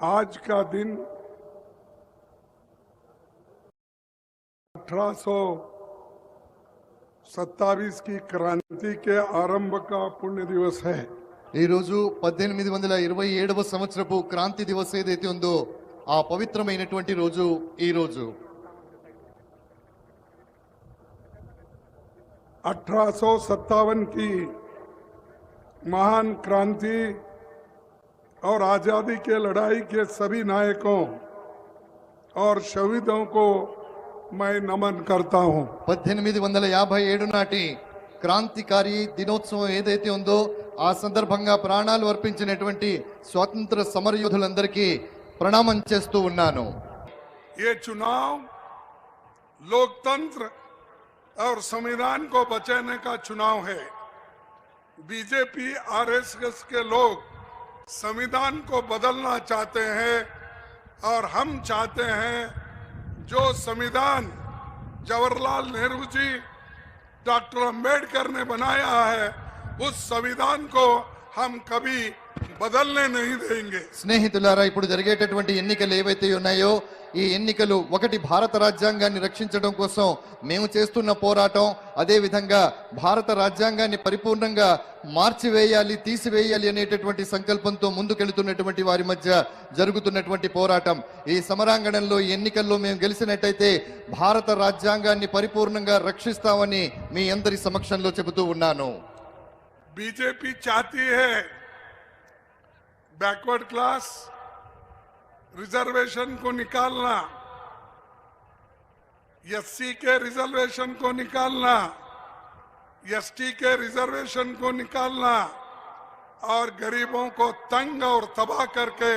आज का दिन 1827 की क्रांति के आरंभ का पुण्य दिवस है। ఈ రోజు 1827వ సంవత్సరపు క్రాంతి దివస్ ఏదైతే ఉందో ఆ పవిత్రమైనటువంటి రోజు ఈ రోజు 1857 की महान क्रांति और आजादी के लड़ाई के सभी नायकों और शहीदों को मैं नमन करता हूं। 1857 నాటి క్రాంతికారి దినోత్సవం ఏదైతే ఉందో ఆ సందర్భంగా ప్రాణాలు అర్పించినటువంటి స్వాతంత్ర సమరయోధులందరికీ ప్రణామం చేస్తూ ఉన్నాను। ये चुनाव लोकतंत्र और संविधान को बचाने का चुनाव है। बीजेपी आरएसएस के लोग संविधान को बदलना चाहते हैं और हम चाहते हैं जो संविधान जवाहरलाल नेहरू जी डॉक्टर अंबेडकर ने बनाया है उस संविधान को हम कभी बदलने नहीं देंगे। స్నేహితులారా, ఇప్పుడు జరిగేటటువంటి ఎన్నికలు ఏవైతే ఉన్నాయో ఈ ఎన్నికలు ఒకటి భారత రాజ్యాంగాన్ని రక్షించడం కోసం మేము చేస్తున్న పోరాటం, అదే విధంగా భారత రాజ్యాంగాన్ని పరిపూర్ణంగా మార్చివేయాలి, తీసివేయాలి అనేటటువంటి సంకల్పంతో ముందుకెళ్తున్నటువంటి వారి మధ్య జరుగుతున్నటువంటి పోరాటం। ఈ సమరాంగణంలో ఈ ఎన్నికల్లో మేము గెలిచినట్టయితే భారత రాజ్యాంగాన్ని పరిపూర్ణంగా రక్షిస్తామని మీ అందరి సమక్షంలో చెబుతూ ఉన్నాను। बीजेपी चाहती है बैकवर्ड क्लास रिजर्वेशन को निकालना, एससी के रिजर्वेशन को निकालना, एसटी के रिजर्वेशन को निकालना और गरीबों को तंग और तबाह करके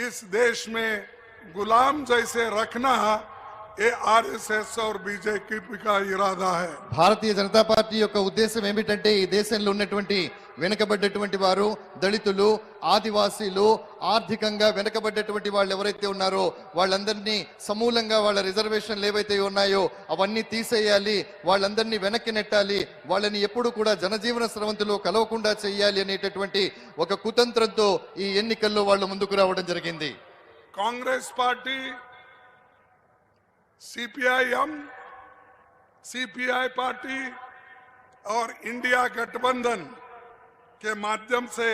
इस देश में गुलाम जैसे रखना ये आरएसएस और बीजेपी का इरादा है। భారతీయ జనతా పార్టీ యొక్క ఉద్దేశం ఏమిటంటే ఈ దేశంలో ఉన్నటువంటి వెనుకబడ్డటువంటి వారు, దళితులు, ఆదివాసీలు, ఆర్థికంగా వెనుకబడ్డటువంటి వాళ్ళు ఎవరైతే ఉన్నారో వాళ్ళందరినీ సమూలంగా వాళ్ళ రిజర్వేషన్లు ఏవైతే ఉన్నాయో అవన్నీ తీసేయాలి, వాళ్ళందరినీ వెనక్కి నెట్టాలి, వాళ్ళని ఎప్పుడు కూడా జనజీవన స్రవంతిలో కలవకుండా చేయాలి అనేటటువంటి ఒక కుతంత్రంతో ఈ ఎన్నికల్లో వాళ్ళు ముందుకు రావడం జరిగింది। Congress party, CPIM, CPI party और इंडिया गठबंधन के माध्यम से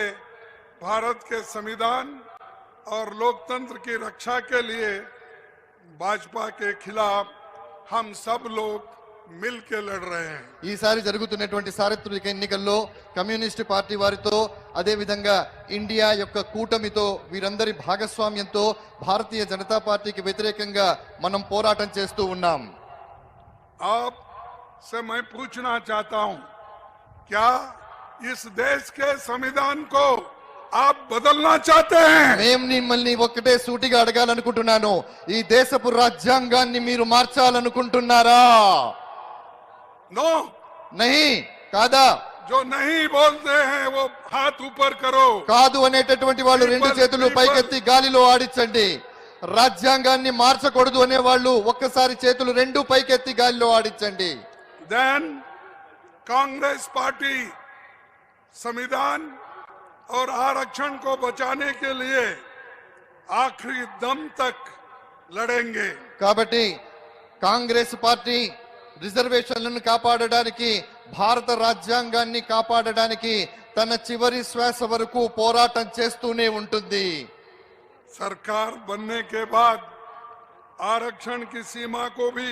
भारत के संविधान और लोकतंत्र की रक्षा के लिए भाजपा के खिलाफ हम सब लोग मिलकर लड़ रहे हैं। ఈసారి జరుగుతున్నటువంటి సార్వత్రిక ఎన్నికల్లో కమ్యూనిస్ట్ పార్టీ వారితో, అదే విధంగా ఇండియా యొక్క కూటమితో, వీరందరి భాగస్వామ్యంతో భారతీయ జనతా పార్టీకి వ్యతిరేకంగా మనం పోరాటం చేస్తూ ఉన్నాం। आप से मैं पूछना चाहता हूं, क्या इस देश के संविधान को आप बदलना चाहते हैं? మేము మిమ్మల్ని ఒక్కటే సూటిగా అడగాలనుకుంటున్నాను, ఈ దేశపు రాజ్యాంగాన్ని మీరు మార్చాలనుకుంటున్నారా? नो, नहीं, కాదా? जो नहीं बोलते हैं वो हाथ ऊपर करो। కాదు అనేటటువంటి వాళ్ళు రెండు చేతులు పైకెత్తి గాలిలో ఆడించండి। రాజ్యాంగాన్ని మార్చకూడదు అనే వాళ్ళు ఒక్కసారి చేతులు రెండు పైకెత్తి గాలిలో ఆడించండి। देन कांग्रेस पार्टी संविधान और आरक्षण को बचाने के लिए आखिरी दम तक लड़ेंगे। కాబట్టి కాంగ్రెస్ పార్టీ రిజర్వేషన్లను కాపాడడానికి, భారత రాజ్యాంగాన్ని కాపాడడానికి తన చివరి శ్వాస వరకు పోరాటం చేస్తూనే ఉంటుంది। सरकार बनने के बाद आरक्षण की सीमा को भी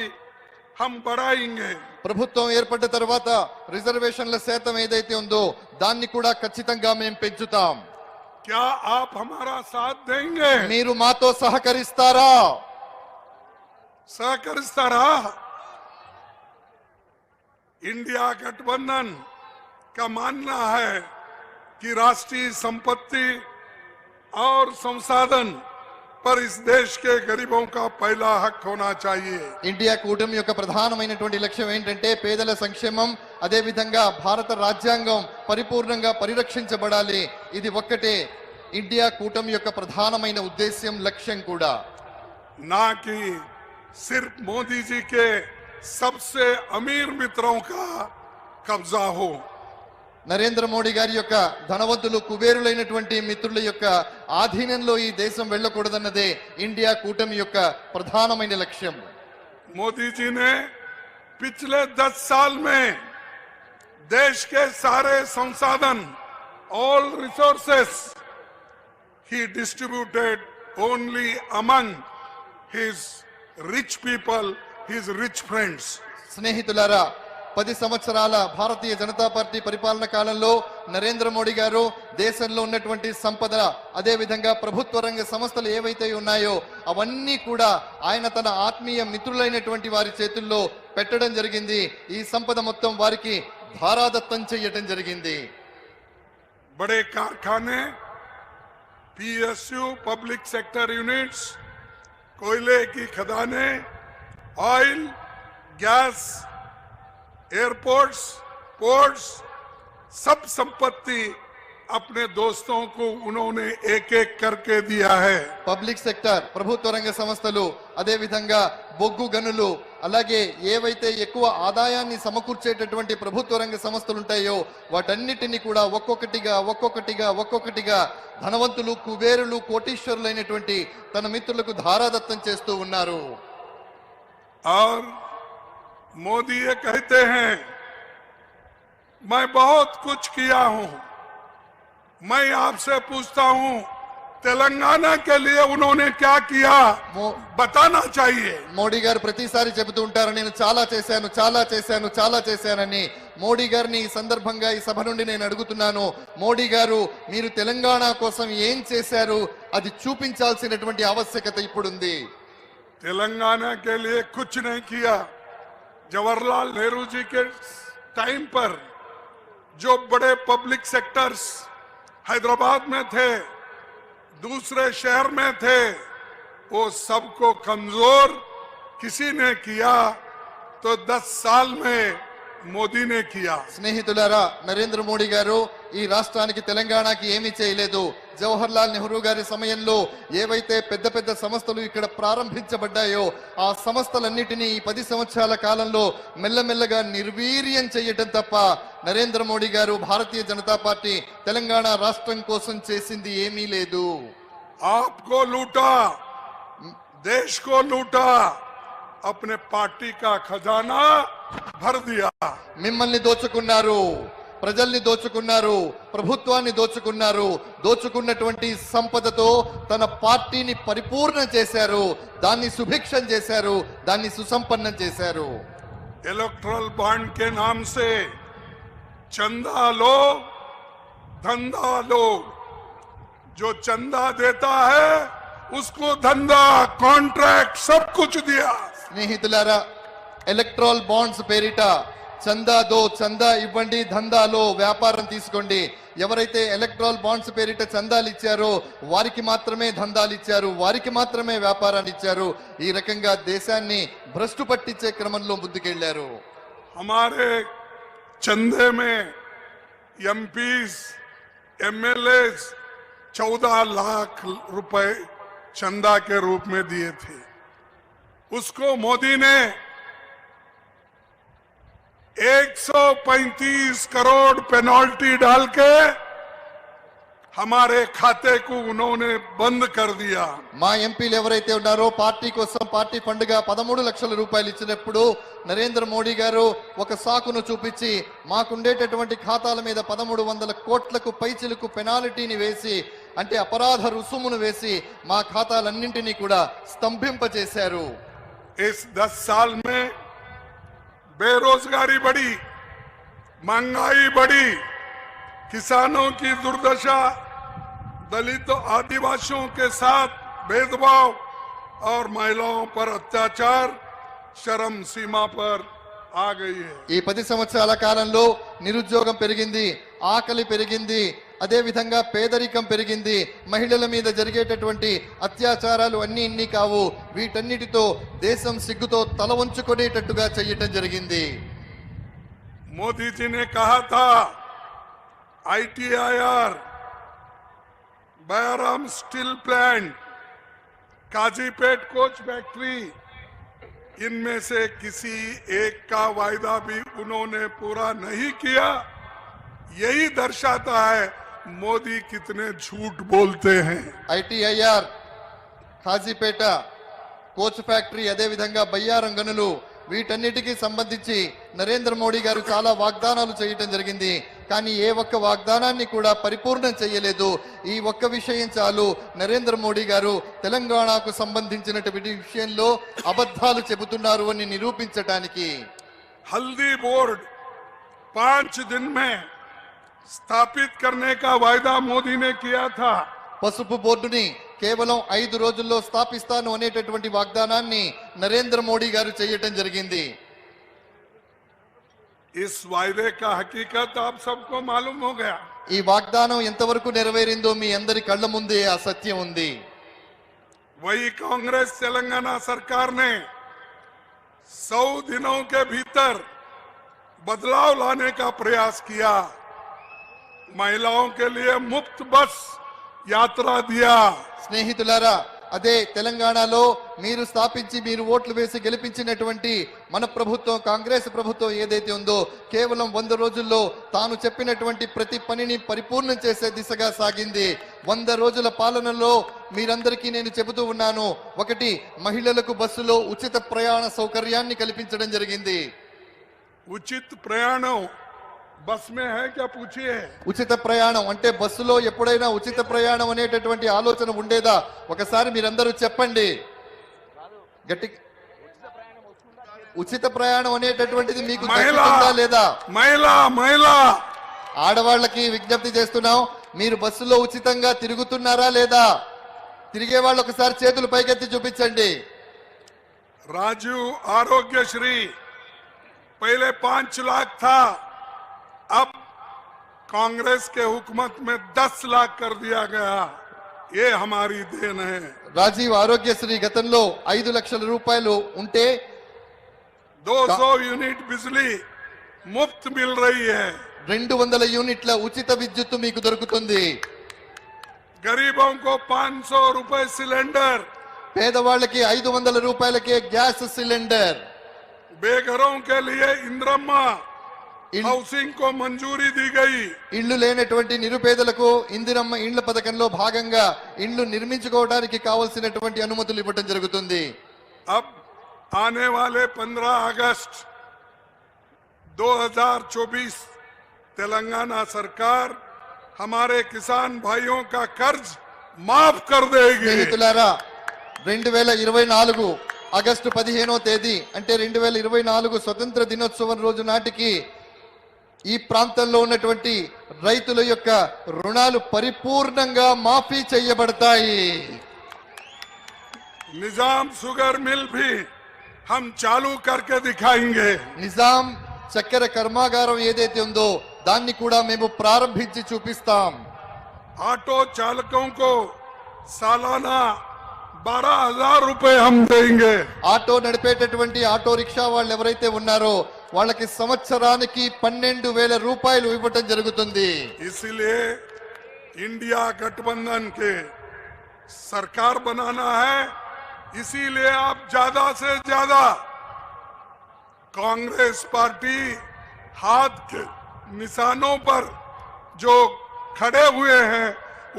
हम बढ़ाएंगे। ప్రభుత్వం ఏర్పడ్డ తర్వాత రిజర్వేషన్ల శాతం ఏదైతే ఉందో దాన్ని కూడా ఖచ్చితంగా మేము పెంచుతాం। क्या आप हमारा साथ देंगे? మీరు మాతో సహకరిస్తారా? सहकरिस्तारा। इंडिया गठबंधन का मानना है कि राष्ट्रीय संपत्ति और संसाधन पर इस देश के गरीबों का पहला हक होना चाहिए। ఇండియా కూటమి యొక్క ప్రధానమైనటువంటి లక్ష్యం ఏంటంటే పేదల సంక్షేమం, అదే విధంగా భారత రాజ్యాంగం పరిపూర్ణంగా పరిరక్షించబడాలి। ఇది ఒక్కటే ఇండియా కూటమి యొక్క ప్రధానమైన ఉద్దేశ్యం, లక్ష్యం కూడా। ना कि सिर्फ मोदी जी के सबसे अमीर मित्रों का कब्जा हो। నరేంద్ర మోడీ గారి యొక్క ధనవంతులు కుబేరులైనటువంటి మిత్రుల యొక్క ఆధీనంలో ఈ దేశం వెళ్ళకూడదన్నదే ఇండియా కూటమి యొక్క ప్రధానమైన లక్ష్యం. मोदी जी ने पिछले 10 साल में देश के सारे संसाधन, all resources, he distributed only among his rich people, his rich friends. స్నేహితులారా, 10 సంవత్సరాల భారతీయ జనతా పార్టీ పరిపాలన కాలంలో నరేంద్ర మోడీ గారు దేశంలో ఉన్నటువంటి సంపద, అదే విధంగా ప్రభుత్వ రంగ సంస్థలు ఏవైతే ఉన్నాయో అవన్నీ కూడా ఆయన తన ఆత్మీయ మిత్రులైనటువంటి వారి చేతుల్లో పెట్టడం జరిగింది. ఈ సంపద మొత్తం వారికి ధారాదత్తం చేయటం జరిగింది. बड़े कारखाने, PSU, पब्लिक सेक्टर यूनिट्स, कोयले की खदानें, ऑयल, गैस, एयरपोर्ट्स, पोर्ट्स, सब संपत्ति अपने दोस्तों को उन्होंने एक एक करके दिया है. పబ్లిక్ సెక్టర్, ప్రభుత్వ రంగ సంస్థలు, అదే విధంగా బొగ్గు గనులు, అలాగే ఏవైతే ఎక్కువ ఆదాయాన్ని సమకూర్చేటటువంటి ప్రభుత్వ రంగ సంస్థలు ఉంటాయో వాటన్నిటిని కూడా ఒక్కొక్కటిగా ధనవంతులు, కుబేరులు, కోటీశ్వరులైనటువంటి తన మిత్రులకు ధారాదత్తం చేస్తూ ఉన్నారు. और मोदी ये कहते हैं, मैं बहुत कुछ किया हूं. मैं आपसे पूछता हूं, तेलंगाना के लिए उन्होंने क्या किया बताना चाहिए. మోడీ గారు ప్రతిసారి చెబుతూ ఉంటారు, నేను చాలా చేశానని. మోడీ గారిని ఈ సందర్భంగా ఈ సభ నుండి నేను అడుగుతున్నాను, మోడీ గారు మీరు తెలంగాణ కోసం ఏం చేశారు అది చూపించాల్సినటువంటి ఆవశ్యకత ఇప్పుడుంది. तेलंगाना के लिए कुछ नहीं किया. जवाहरलाल नेहरू जी के टाइम पर जो बड़े पब्लिक सेक्टर्स हैदराबाद में थे, दूसरे शहर में थे, वो सबको कमजोर किसी ने किया तो 10 साल में మోదీ నే కియా. స్నేహితులారా, నరేంద్ర మోడీ గారు ఈ రాష్ట్రానికి తెలంగాణకి ఏమీ చేయలేదు. జవహర్లాల్ నెహ్రూ గారి సమయంలో ఏవైతే పెద్ద పెద్ద సంస్థలు ఇక్కడ ప్రారంభించబడ్డాయో ఆ సంస్థలన్నిటినీ ఈ 10 సంవత్సరాల కాలంలో మెల్లమెల్లగా నిర్వీర్యం చేయటం తప్ప నరేంద్ర మోడీ గారు, భారతీయ జనతా పార్టీ తెలంగాణ రాష్ట్రం కోసం చేసింది ఏమీ లేదు. आपको लूटा, देश को लूटा, अपने पार्टी का खजाना भर दिया. మిమ్మల్ని దోచుకున్నారు, ప్రజల్ని దోచుకున్నారు, ప్రభుత్వాన్ని దోచుకున్నారు. దోచుకున్నటువంటి సంపదతో తన పార్టీని పరిపూర్ణం చేశారు, దాన్ని సుభిక్షం చేశారు, దాన్ని సుసంపన్నం చేశారు. इलेक्ट्रल बॉन्ड के नाम से चंदा लो, धंधा लो. जो चंदा देता है उसको धंधा, कॉन्ट्रैक्ट सब कुछ दिया. స్నేహితులారా, ఎలక్ట్రల్ బాండ్స్ పేరిట చందా దో, చందా ఇవ్వండి, ధందాలో వ్యాపారం తీసుకోండి. ఎవరైతే ఎలక్ట్రల్ బాండ్స్ పేరిట చందాలు ఇచ్చారో వారికి మాత్రమే ధందాలు ఇచ్చారు, వారికి మాత్రమే వ్యాపారాన్ని ఇచ్చారు. ఈ రకంగా దేశాన్ని భ్రష్టు పట్టించే క్రమంలో ముందుకెళ్లారు. हमारे चंदे में एमपीज, एमएलएस 14 लाख रुपए चंदा के रूप में दिए थे. उसको मोदी ने 135 करोड़ पेनल्टी डाल के हमारे खाते को उन्होंने बंद कर दिया. మా ఎంపీలు ఎవరైతే ఉన్నారో పార్టీ కోసం పార్టీ ఫండ్ గా 13 లక్షల రూపాయలు ఇచ్చినప్పుడు నరేంద్ర మోడీ గారు ఒక సాకును చూపించి మాకుండేటటువంటి ఖాతాల మీద 1300 కోట్లకు పైచిలకు పెనాల్టీని వేసి, అంటే అపరాధ రుసుమును వేసి మా ఖాతాలన్నింటినీ కూడా స్తంభింపచేశారు. इस 10 साल में बेरोजगारी बढ़ी, महंगाई बढ़ी, किसानों की दुर्दशा, दलितों आदिवासियों के साथ भेदभाव और महिलाओं पर अत्याचार चरम सीमा पर आ गई है. ఈ 10 సంవత్సరాల కాలంలో నిరుద్యోగం పెరిగింది, ఆకలి పెరిగింది, అదే విధంగా పేదరికం పెరిగింది. మహిళల మీద జరిగేటటువంటి అత్యాచారాలు అన్ని ఇన్ని కావు. వీటన్నిటితో దేశం సిగ్గుతో తల వంచుకునేటట్టుగా చేయటం జరిగింది. मोदी जी ने कहा था, ITIR, Bayaram steel plant, Kazipet coach factory, इनमें से किसी एक का वायदा भी उन्होंने पूरा नहीं किया. यही दर्शाता है मोदी कितने झूठ बोलते हैं। ఐటీఐఆర్ ఖాజీపేట కోచ్ ఫ్యాక్టరీ అదే విధంగా బయ్యారం గనులు వీటన్నిటికీ సంబంధించి నరేంద్ర మోడీ గారు చాలా వాగ్దానాలు చేయటం జరిగింది. కానీ ఏ ఒక్క వాగ్దానాన్ని కూడా పరిపూర్ణం చేయలేదు. ఈ ఒక్క విషయం చాలు నరేంద్ర మోడీ గారు తెలంగాణకు సంబంధించినటువంటి విషయంలో అబద్ధాలు చెబుతున్నారు అని నిరూపించటానికి. हल्दी बोर्ड 5 दिन में स्थापित करने का वायदा मोदी ने किया था। పసుపు బోర్డుని కేవలం 5 రోజుల్లో స్థాపిస్తాను అనేటటువంటి వాగ్దానాన్ని నరేంద్ర మోడీ గారు చేయటం జరిగింది. इस वायदे का हकीकत आप सबको मालूम हो गया। ఈ వాగ్దానం ఎంతవరకు నెరవేరిందో మీ అందరి కళ్ళ ముందే ఆ సత్యం ఉంది. वही कांग्रेस तेलंगाना सरकार ने 100 दिनों के भीतर बदलाव लाने का प्रयास किया। महिलाओं के लिए मुफ्त बस यात्रा दिया। స్నేహితులారా, అదే తెలంగాణలో మీరు స్థాపించి మీరు ఓట్లు వేసి గెలిపించినటువంటి మన ప్రభుత్వం కాంగ్రెస్ ప్రభుత్వం ఏదైతే ఉందో కేవలం 100 రోజుల్లో తాను చెప్పినటువంటి ప్రతి పనిని పరిపూర్ణం చేసే దిశగా సాగింది. 100 రోజుల పాలనలో మీరందరికీ నేను చెబుతూ ఉన్నాను. ఒకటి, మహిళలకు బస్సులో ఉచిత ప్రయాణ సౌకర్యాన్ని కల్పించడం జరిగింది. उचित प्रयाणों बस में है क्या पूछिए। ఉచిత ప్రయాణం అంటే బస్సులో ఎప్పుడైనా ఉచిత ప్రయాణం అనేటటువంటి ఆలోచన ఉండేదా? ఒకసారి మీరందరూ చెప్పండి గట్టి. ఉచిత ప్రయాణం అనేటటువంటిది మీకు దక్కుతుందా లేదా? మహిళా ఆడవాళ్ళకి విజ్ఞప్తి చేస్తున్నాం, మీరు బస్సులో ఉచితంగా తిరుగుతున్నారా లేదా? తిరిగే వాళ్ళు ఒకసారి చేతులు పైకెత్తి చూపించండి. राजीव आरोग्यश्री पहले 5 लाख था, अब कांग्रेस के हुकूमत में 10 लाख कर दिया गया। ये हमारी देन है। రాజీవ్ ఆరోగ్యశ్రీ గతంలో 5 లక్షల రూపాయలు ఉంటే 200 यूनिट बिजली मुफ्त मिल रही है। 200 యూనిట్ల ఉచిత విద్యుత్తు మీకు దొరుకుతుంది. गरीबों को 500 रुपए सिलेंडर, పేదవాళ్ళకి 500 రూపాయలకే గ్యాస్ సిలిండర్. बेघरों के लिए इंदिरम्मा हाउसिंग को मंजूरी दी गई। ఇళ్లు లేనటువంటి నిరుపేదలకు ఇందిరమ్మ ఇండ్ల పథకంలో భాగంగా ఇళ్లు నిర్మించుకోవడానికి కావాల్సినటువంటి అనుమతులు ఇవ్వడం జరుగుతుంది. अब आने वाले 15 अगस्त 2024 तेलंगाना सरकार हमारे किसान भाइयों का कर्ज माफ कर देगी। స్నేహితులారా, 2024 ఆగస్టు 15వ తేదీ అంటే 2024 స్వతంత్ర దినోత్సవం రోజు నాటికి ఈ ప్రాంతంలో ఉన్నటువంటి రైతుల యొక్క రుణాలు పరిపూర్ణంగా మాఫీ చేయబడతాయి. निजाम शुगर मिल भी हम चालू करके दिखाएंगे। నిజాం చక్కెర కర్మాగారం ఏదైతే ఉందో దాన్ని కూడా మేము ప్రారంభించి చూపిస్తాం. ऑटो चालकों को सालाना 12,000 रुपए हम देंगे। ఆటో నడిపేటటువంటి ఆటో రిక్షా వాళ్ళు ఎవరైతే ఉన్నారో వాళ్ళకి సంవత్సరానికి 12,000 రూపాయలు ఇవ్వటం జరుగుతుంది. इसीलिए इंडिया गठबंधन के सरकार बनाना है। इसीलिए आप ज्यादा से ज्यादा कांग्रेस पार्टी हाथ के निशानों पर जो खड़े हुए हैं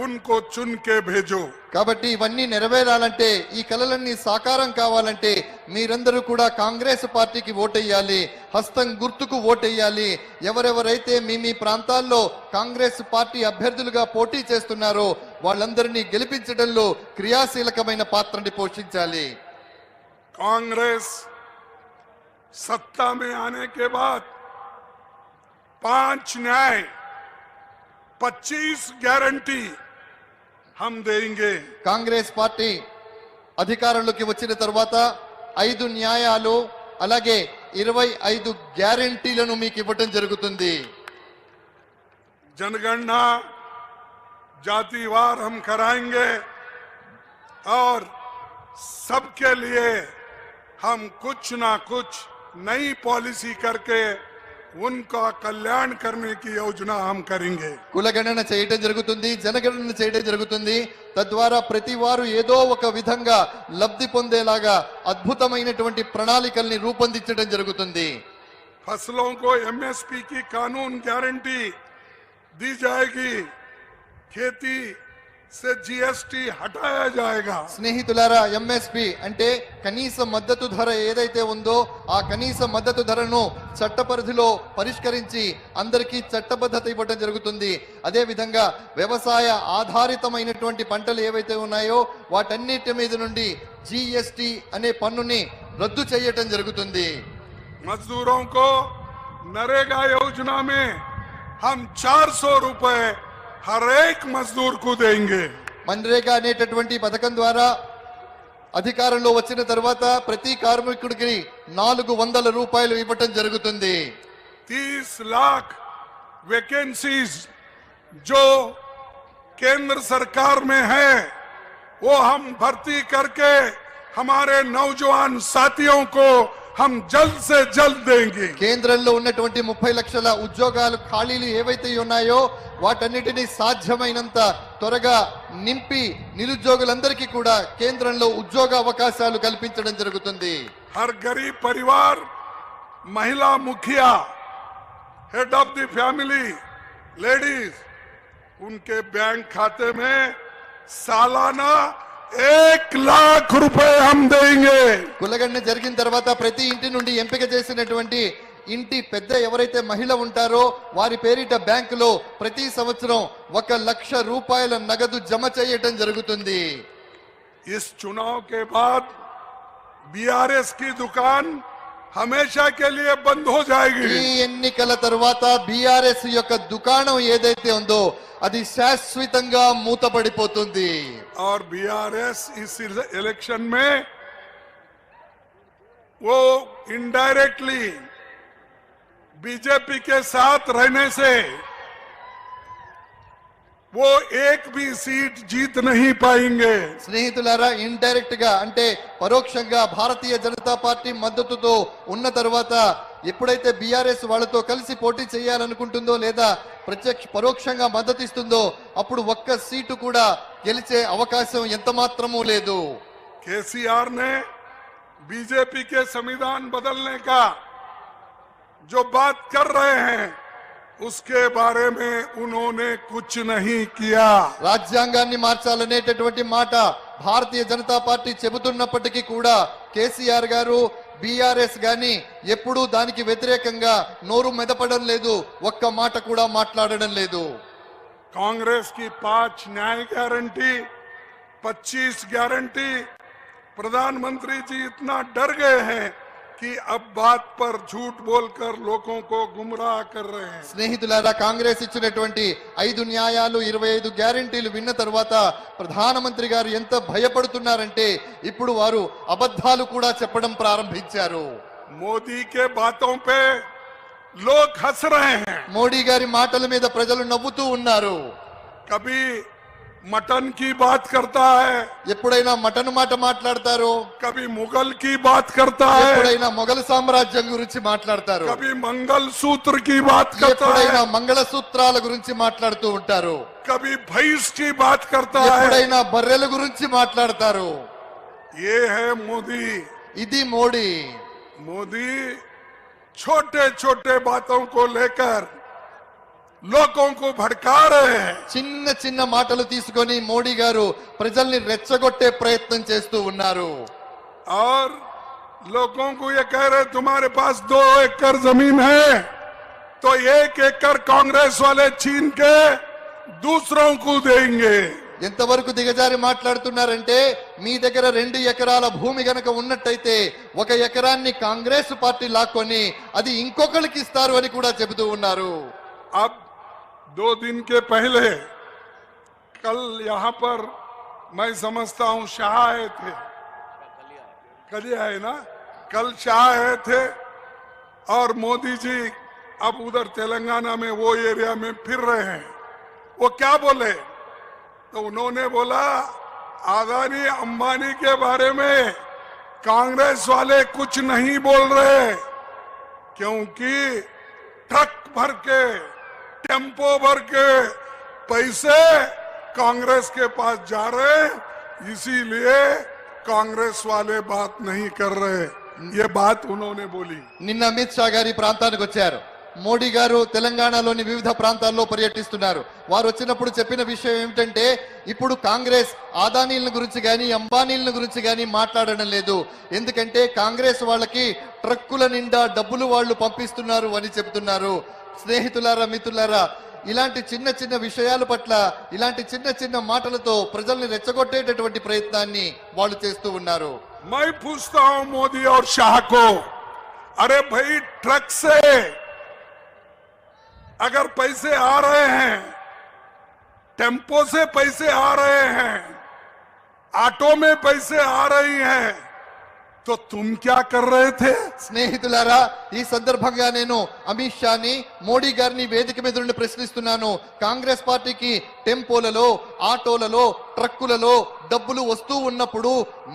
उनको चुन के भेजो। కాబట్టి ఇవన్నీ నెరవేరాలంటే ఈ కలలన్నీ సాకారం కావాలంటే మీరందరూ కూడా కాంగ్రెస్ పార్టీకి ఓటేయాలి, హస్తం గుర్తుకు ఓటేయాలి. ఎవరెవరైతే మీ ప్రాంతాల్లో కాంగ్రెస్ పార్టీ అభ్యర్థులుగా పోటీ చేస్తున్నారో వాళ్ళందరినీ గెలిపించడంలో క్రియాశీలకమైన పాత్రని పోషించాలి. कांग्रेस सत्ता में आने के बाद 5 न्याय 25 गारंटी हम देंगे। కాంగ్రెస్ పార్టీ అధికారంలోకి వచ్చిన తర్వాత 5 న్యాయాలు అలాగే 25 గ్యారెంటీలను మీకు ఇవ్వటం జరుగుతుంది. जनगणना जातिवार हम कराएंगे और सबके लिए हम कुछ ना कुछ नई पॉलिसी करके उनका कल्याण करने की योजना हम करेंगे। కులగణన చేయటం జరుగుతుంది, జనగణన చేయటం జరుగుతుంది. తద్వారా ప్రతి వారు ఏదో ఒక విధంగా లబ్ధి పొందేలాగా అద్భుతమైనటువంటి ప్రణాళికల్ని రూపొందించడం జరుగుతుంది. फसलों को एमएसपी की कानून गारंटी दी जाएगी, खेती से जीएसटी हटाया जाएगा। స్నేహితులారా, ఎంఎస్పి అంటే కనీస మద్దతు ధర ఏదైతే ఉందో ఆ కనీస మద్దతు ధరను చట్ట పరిధిలో పరిష్కరించి అందరికీ చట్టబద్ధత ఇవ్వడం జరుగుతుంది. అదే విధంగా వ్యవసాయ ఆధారితమైనటువంటి పంటలు ఏవైతే ఉన్నాయో వాటన్నిటి మీద నుండి జిఎస్టి అనే పన్నుని రద్దు చేయటం జరుగుతుంది. मजदूरों को नरेगा योजना में हम 400 रुपए हर एक मजदूर को देंगे। మన్రేగా అనేటటువంటి పథకం ద్వారా అధికారంలో వచ్చిన తర్వాత ప్రతి కార్మికుడికి 400 రూపాయలు ఇవ్వటం జరుగుతుంది. 30 लाख वैकेंसीज जो केंद्र सरकार में है वो हम भर्ती करके हमारे नौजवान साथियों को हम जल्द से जल्द देंगे। కేంద్రంలో ఉన్నటువంటి 30 లక్షల ఉద్యోగాలు ఖాళీలు ఏవైతే ఉన్నాయో వాటన్నిటిని సాధ్యమైనంత త్వరగా నింపి నిరుద్యోగులందరికీ కూడా కేంద్రంలో ఉద్యోగ అవకాశాలు కల్పించడం జరుగుతుంది. हर गरीब परिवार, महिला मुखिया, head of the family, ladies, उनके बैंक खाते में सालाना 1 लाख रुपए हम देंगे। కులగణన జరిగిన తర్వాత ప్రతి ఇంటి నుండి ఎంపిక చేసినటువంటి ఇంటి పెద్ద ఎవరైతే మహిళ ఉంటారో వారి పేరిట బ్యాంకులో ప్రతి సంవత్సరం 1 లక్ష రూపాయల నగదు జమ చేయటం జరుగుతుంది. इस चुनाव के बाद बीआरएस की दुकान हमेशा के लिए बंद हो ఈ जाएगी। ఎన్నికల తర్వాత బీఆర్ఎస్ యొక్క దుకాణం ఏదైతే ఉందో అది శాశ్వతంగా మూతపడిపోతుంది. और बीआरएस इस इलेक्शन में वो इनडायरेक्टली बीजेपी के साथ रहने से वो एक भी सीट जीत नहीं पाएंगे। స్నేహితులారా, ఇండైరెక్ట్ గా అంటే పరోక్షంగా భారతీయ జనతా పార్టీ మద్దతుతో ఉన్న తర్వాత ఎప్పుడైతే బీఆర్ఎస్ వాళ్ళతో కలిసి పోటీ చేయాలనుకుంటుందో లేదా పరోక్షంగా మద్దతు ఇస్తుందో అప్పుడు ఒక్క సీటు కూడా గెలిచే అవకాశం ఎంత మాత్రమూ లేదు. केसीआर ने बीजेपी के संविधान बदलने का जो बात कर रहे हैं उसके बारे में उन्होंने कुछ नहीं किया। రాజ్యాంగాన్ని మార్చాలనేటటువంటి మాట భారతీయ జనతా పార్టీ చెబుతున్నప్పటికీ కూడా కేసీఆర్ గారు బీఆర్ఎస్ గాని ఎప్పుడూ దానికి వ్యతిరేకంగా నోరు మెదపడం లేదు, ఒక్క మాట కూడా మాట్లాడడం లేదు. कांग्रेस की 5 न्याय गारंटी, 25 गारंटी, प्रधानमंत्री जी इतना डर गए हैं कि अब बात पर झूठ बोलकर लोगों को गुमराह कर रहे हैं। స్నేహితులారా, కాంగ్రెస్ ఇచ్చినటువంటి 5 న్యాయాలు 25 గ్యారెంటీలు విన్న తర్వాత ప్రధానమంత్రి గారు ఎంత భయపడుతున్నారంటే ఇప్పుడు వారు అబద్ధాలు కూడా చెప్పడం ప్రారంభించారు. मोदी के बातों पे लोग हंस रहे हैं। మోడీ గారి మాటల మీద ప్రజలు నవ్వుతూ ఉన్నారు. कभी मटन की बात करता है, ఎప్పుడైనా మటన్ మాట మాట్లాడతారు, कभी मुगल की बात करता है, ఎప్పుడైనా మొఘల్ సామ్రాజ్యం గురించి మాట్లాడతారు, कभी मंगल सूत्र की बात करता ఎప్పుడైనా है, మంగళసూత్రాల గురించి మాట్లాడుతూ ఉంటారు, कभी भैंस की बात करता है। ఎప్పుడైనా బర్రెల గురించి మాట్లాడతారు. ये है मोदी। ఇది మోడీ. मोदी छोटे छोटे बातों को लेकर लोगों को भड़का रहे हैं। చిన్న చిన్న మాటలు తీసుకొని మోడీ గారు ప్రజల్ని రెచ్చగొట్టే ప్రయత్నం చేస్తూ ఉన్నారు. और लोगों को ये कह रहे तुम्हारे पास 2 एकड़ जमीन है तो 1 एकड़ कांग्रेस वाले छीन के दूसरों को देंगे। ఎంతవరకు దిగజారి మాట్లాడుతున్నారంటే మీ దగ్గర 2 ఎకరాల భూమి గనక ఉన్నట్టయితే 1 ఎకరాన్ని కాంగ్రెస్ పార్టీ లాక్కొని అది ఇంకొకరికి ఇస్తారు అని కూడా చెబుతూ ఉన్నారు. अब 2 दिन के पहले कल यहाँ पर मैं समझता हूँ शाह आए थे, कल आए ना, कल शाह आए थे और मोदी जी अब उधर तेलंगाना में वो एरिया में फिर रहे हैं। वो क्या बोले तो उन्होंने बोला अदानी अंबानी के बारे में कांग्रेस वाले कुछ नहीं बोल रहे क्योंकि ट्रक भर के, टेम्पो भर के पैसे कांग्रेस के पास जा रहे हैं, इसीलिए कांग्रेस वाले बात नहीं कर रहे। ये बात उन्होंने बोली। నిన్న అమిత్ షా గారి ప్రాంతానికి వచ్చారు. మోడీ గారు తెలంగాణలోని వివిధ ప్రాంతాల్లో పర్యటిస్తున్నారు. వారు వచ్చినప్పుడు చెప్పిన విషయం ఏమిటంటే ఇప్పుడు కాంగ్రెస్ ఆదానీల గురించి కానీ అంబానీల గురించి కానీ మాట్లాడడం లేదు. ఎందుకంటే కాంగ్రెస్ వాళ్ళకి ట్రక్కుల నిండా డబ్బులు వాళ్ళు పంపిస్తున్నారు అని చెబుతున్నారు. స్నేహితులారా, మిత్రులారా, ఇలాంటి చిన్న చిన్న విషయాల పట్ల ఇలాంటి చిన్న చిన్న మాటలతో ప్రజల్ని రెచ్చగొట్టేటటువంటి ప్రయత్నాన్ని వాళ్ళు చేస్తూ ఉన్నారు. मैं पूछता हूं मोदी और शाह को, अरे भाई ट्रक से अगर पैसे आ रहे हैं, टेम्पो से पैसे आ रहे हैं, ऑटो में पैसे आ रही हैं, तो तुम क्या कर रहे थे? స్నేహితులారా, ఈ సందర్భంగా నేను అమిత్ షాని మోడీ గారిని వేదిక మీద నుండి ప్రశ్నిస్తున్నాను. కాంగ్రెస్ పార్టీకి టెంపోలలో ఆటోలలో ట్రక్కులలో డబ్బులు వస్తూ ఉన్నప్పుడు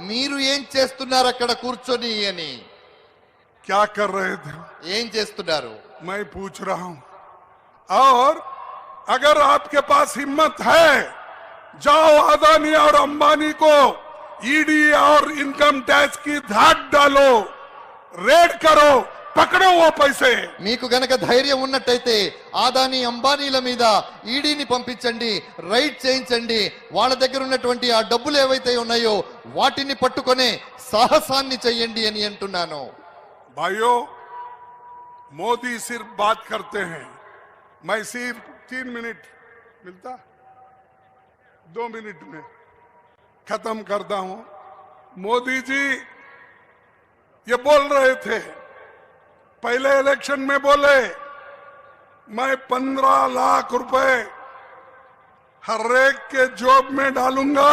మీరు ఏం చేస్తున్నారు అక్కడ కూర్చొని అని? क्या कर रहे थे? ఏం చేస్తున్నారు? मैं पूछ रहा हूं. और अगर आपके पास हिम्मत है, जाओ अदानी और अंबानी को ईडी और इनकम टैक्स की धाक डालो, रेड करो, పకడో ఓ పైసే. మీకు గనక ధైర్యం ఉన్నట్టయితే ఆదాని అంబానీల మీద ఈడీని పంపించండి, రైడ్ చేయించండి. వాళ్ళ దగ్గర ఉన్నటువంటి ఆ డబ్బులు ఏవైతే ఉన్నాయో వాటిని పట్టుకొనే సాహసాన్ని చెయ్యండి అని అంటున్నాను. भाइयों, मोदी सिर्फ बात करते हैं. मैं सिर्फ 3 मिनट मिलता, 2 मिनट में खत्म करता हूं. मोदी जी ये बोल रहे थे, पहले इलेक्शन में बोले मैं 15 लाख रुपए हर एक के जॉब में डालूंगा,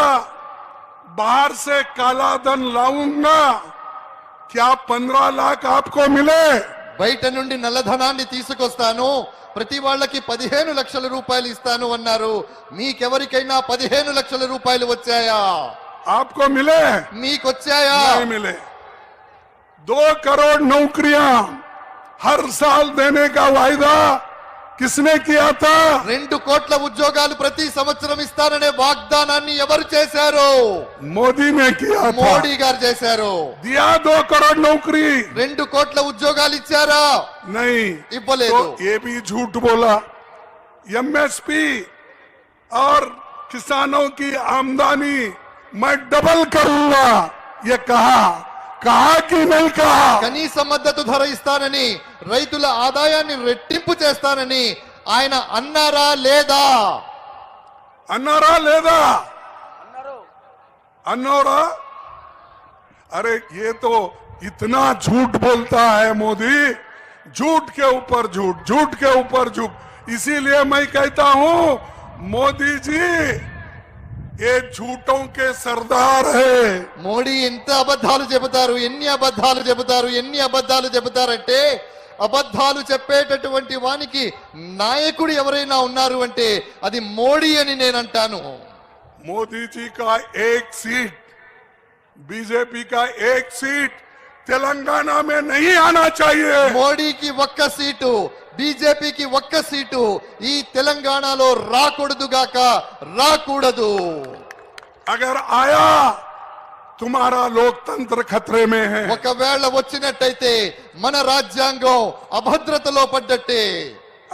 बाहर से काला धन लाऊंगा. क्या 15 लाख आपको मिले? బయట నుండి నల్లధనాన్ని తీసుకొస్తాను, ప్రతి వాళ్ళకి 15 లక్షల రూపాయలు ఇస్తాను అన్నారు. మీకెవరికైనా 15 లక్షల రూపాయలు వచ్చాయా? आपको मिले? మీకొచ్చాయా? नहीं मिले. 2 करोड़ नौकरियां हर साल देने का वायदा किसने किया था? 2 కోట్ల ఉద్యోగాలు ప్రతి సంవత్సరం ఇస్తాననే వాగ్దానాన్ని ఎవరు చేశారు? मोदी ने किया था. మోడీ గారు చేశారు. दिया 2 करोड़ नौकरी? 2 కోట్ల ఉద్యోగాలు ఇచ్చారా? नहीं. ఇవ్వలేదు. तो ये भी झूठ बोला. एमएसपी और किसानों की आमदनी मैं डबल करूंगा, ये कहा कि नहीं कहा? కనీస మద్దతు ధర ఇస్తానని, రైతుల ఆదాయాన్ని రెట్టింపు చేస్తానని ఆయన అన్నారా లేదా? अन्नारा लेदा अन्नोरा. अरे ये तो इतना झूठ बोलता है मोदी, झूठ के ऊपर झूठ, झूठ के ऊपर झूठ. इसीलिए मैं कहता हूं मोदी जी ये झूठों के सरदार है. మోడీ ఎంత అబద్ధాలు చెబుతారు, ఎన్ని అబద్ధాలు చెబుతారు, ఎన్ని అబద్ధాలు చెబుతారంటే అబద్ధాలు చెప్పేటటువంటి వానికి నాయకుడు ఎవరైనా ఉన్నారు అంటే అది మోడీ అని నేను అంటాను. मोदी जी का 1 सीट, बीजेपी का 1 सीट तेलंगाना में नहीं आना चाहिए. మోడీకి 1 సీటు, బీజేపీకి 1 సీటు ఈ తెలంగాణలో రాకూడదుగాక, రాకూడదు. अगर आया तुम्हारा लोकतंत्र खतरे में है. ఒకవేళ వచ్చినట్టయితే మన రాజ్యాంగం అభద్రతలో పడ్డట్టే.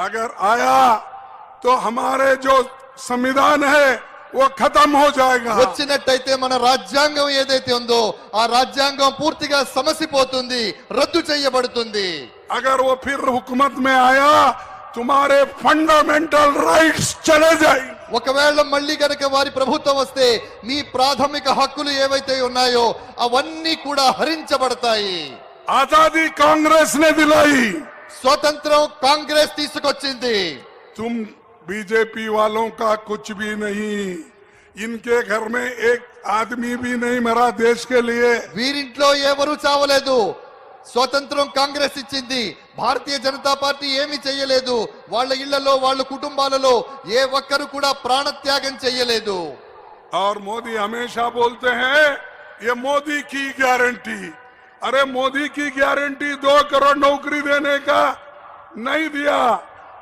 अगर आया तो हमारे जो संविधान है वो खत्म हो जाएगा. వచ్చినట్టయితే మన రాజ్యాంగం ఏదైతే ఉందో ఆ రాజ్యాంగం పూర్తిగా సమసిపోతుంది, రద్దు చేయబడుతుంది. अगर वो फिर हुकूमत में आया तुम्हारे फंडामेंटल राइट्स चले जाएंगे. ఒకవేళ మళ్ళీ గనక వారి ప్రభుత్వం వస్తే మీ ప్రాథమిక హక్కులు ఏవైతే ఉన్నాయో అవన్నీ కూడా హరించబడతాయి. आजादी कांग्रेस ने दिलाई, స్వతంత్రం కాంగ్రెస్ తీసుకొచ్చింది. तुम बीजेपी वालों का कुछ भी नहीं. इनके घर में एक आदमी भी नहीं मरा देश के लिए. వీరింట్లో ఎవరు చావలేదు. స్వతంత్రం కాంగ్రెస్ ఇచ్చింది. భారతీయ జనతా పార్టీ ఏమీ చెయ్యలేదు. వాళ్ళ ఇళ్లలో వాళ్ళ కుటుంబాలలో ఏ ఒక్కరు కూడా ప్రాణత్యాగం చెయ్యలేదు. और मोदी हमेशा बोलते हैं ये मोदी की गारंटी. अरे मोदी की गारंटी 2 करोड़ नौकरी देने का नहीं दिया,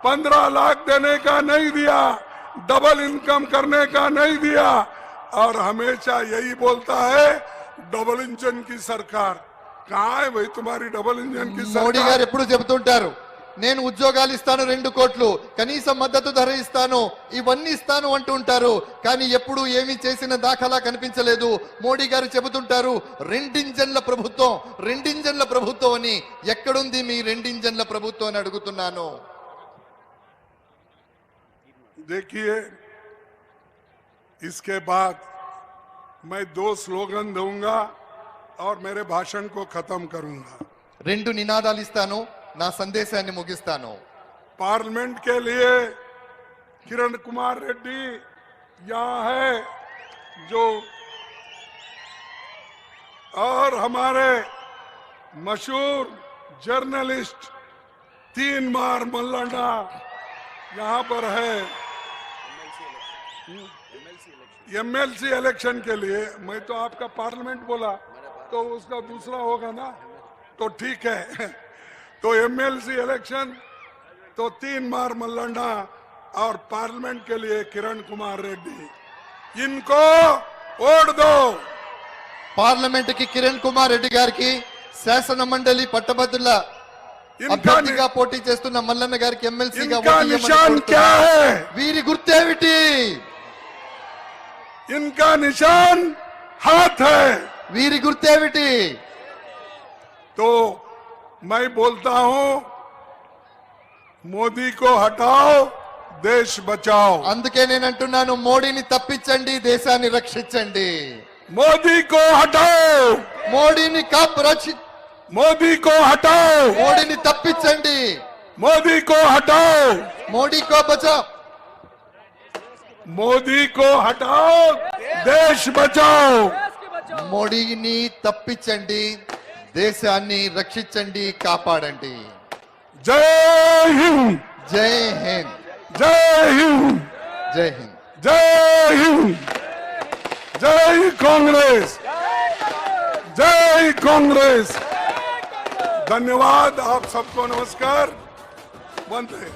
15 लाख देने का नहीं दिया, डबल इनकम करने का नहीं दिया. और हमेशा यही बोलता है डबल इंजन की सरकार. कहाँ है भाई तुम्हारी डबल इंजन की మోడీ सरकार? గారు ఎప్పుడు చెబుతుంటారు నేను ఉద్యోగాలు ఇస్తాను 2 కోట్లు, కనీస మద్దతు ధర ఇస్తాను, ఇవన్నీ ఇస్తాను అంటుంటారు. కానీ ఎప్పుడు ఏమీ చేసిన దాఖలా కనిపించలేదు. మోడీ గారు చెబుతుంటారు రెండింజన్ల ప్రభుత్వం అని. ఎక్కడుంది మీ రెండింజన్ల ప్రభుత్వం అని అడుగుతున్నాను. देखिए, इसके बाद मैं 2 स्लोगन दूंगा और मेरे भाषण को खत्म करूंगा. 2 నినాదాలు ఇస్తాను, నా సందేశాన్ని ముగిస్తాను. पार्लियामेंट के लिए किरण कुमार रेड्डी यहाँ है, जो और हमारे मशहूर जर्नलिस्ट 3 बार मल्लाना यहाँ पर है. एमएलसी इलेक्शन के लिए मैं तो आपका पार्लियामेंट बोला तो उसका दूसरा होगा ना, तो ठीक है. तो एमएलसी इलेक्शन तो 3 बार मल्लाना और पार्लियामेंट के लिए किरण कुमार रेड्डी, इनको वोट दो. పార్లమెంట్ కి కిరణ్ కుమార్ రెడ్డి గారికి, శాసన మండలి పట్టభద్రుల इनका అభ్యర్థిగా పోటీ చేస్తున్న మల్లన్న గారికి ఎమ్మెల్సీగా इनका निशान क्या है? వీరి గుర్తేమిటి? इनका निशान हाथ है. వీరి గుర్తేమిటి? तो मैं बोलता हूं, मोदी को हटाओ, देश बचाओ. అందుకే నేను అంటున్నాను, మోడీని తప్పించండి, దేశాన్ని రక్షించండి. मोदी को हटाओ, మోడీని मोदी को हटाओ, మోడీని తప్పించండి. मोदी को हटाओ, మోడీ కో బచావ్, मोदी को हटाओ, देश बचाओ. మోడీని తప్పించండి, దేశాన్ని రక్షించండి, కాపాడండి. जय हिंद, జై హింద్, जय हिंद, జై హింద్. जय हिंद, जय कांग्रेस, जय कांग्रेस. धन्यवाद आप सबको. नमस्कार. बंद है.